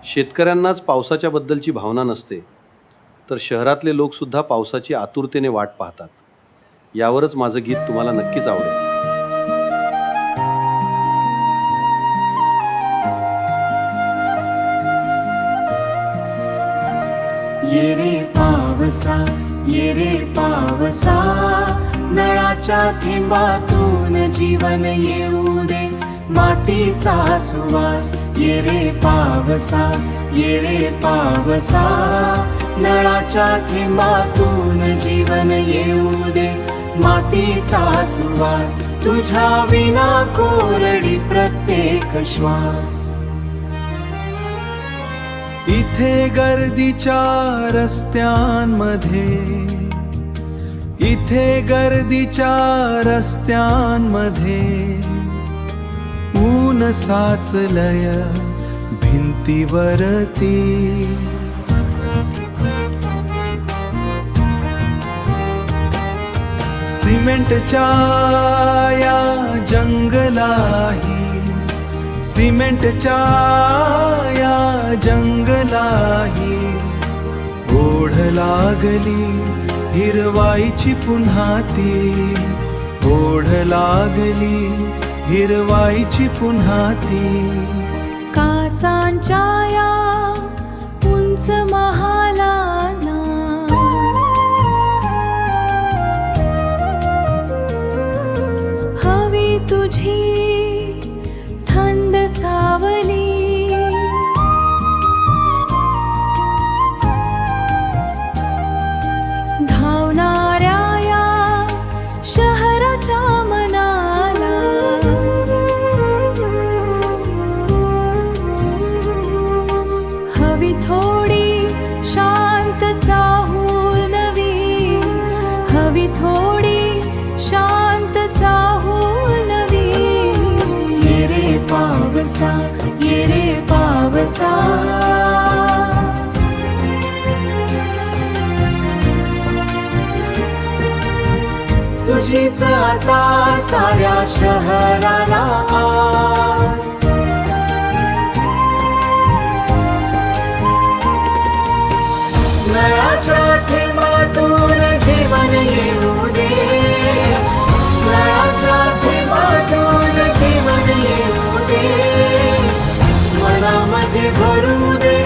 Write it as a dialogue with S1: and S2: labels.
S1: शेतकऱ्यांनाच पावसाच्या बद्दलची भावना नसते, तर शहरातले लोकसुद्धा पावसाची आतुरतेने वाट पाहतात. यावरच माझं गीत तुम्हाला नक्कीच आवडेल.
S2: ये रे पावसा, ये रे पावसा, नळाच्या थेंबातून जीवन येऊ दे, मातीचा सुवास. ये रे पावसा, ये रे पावसा, नळाच्या थेंबातून जीवन येऊ दे, मातीचा सुवास. तुझ्या विना कोरडी प्रत्येक श्वास.
S3: इथे गर्दीच्या रस्त्यांमध्ये, इथे गर्दीच्या रस्त्यांमध्ये ऊन साचलय भिंतीवरती. सिमेंटच्या या जंगलाही, सिमेंटच्या या जंगलाही ओढ लागली हिरवाईची पुन्हा ती. ओढ लागली हिरवाईची पुन्हा ती.
S2: काचांच्या या उंच महालांना हवी तुझी थंड सावली. धावणाऱ्या या शहराच्या मनाला हवी थोडी शांत चाहूल नवी. हवी थोडी शांत चाहूल नवी. ये रे पावसा, ये रे पावसा, तुझीच आता साऱ्या शहराला आस. नळाच्या थेंबातून जीवन येऊ दे, नळाच्या थेंबातून जीवन येऊ दे, मनामध्ये भरू दे,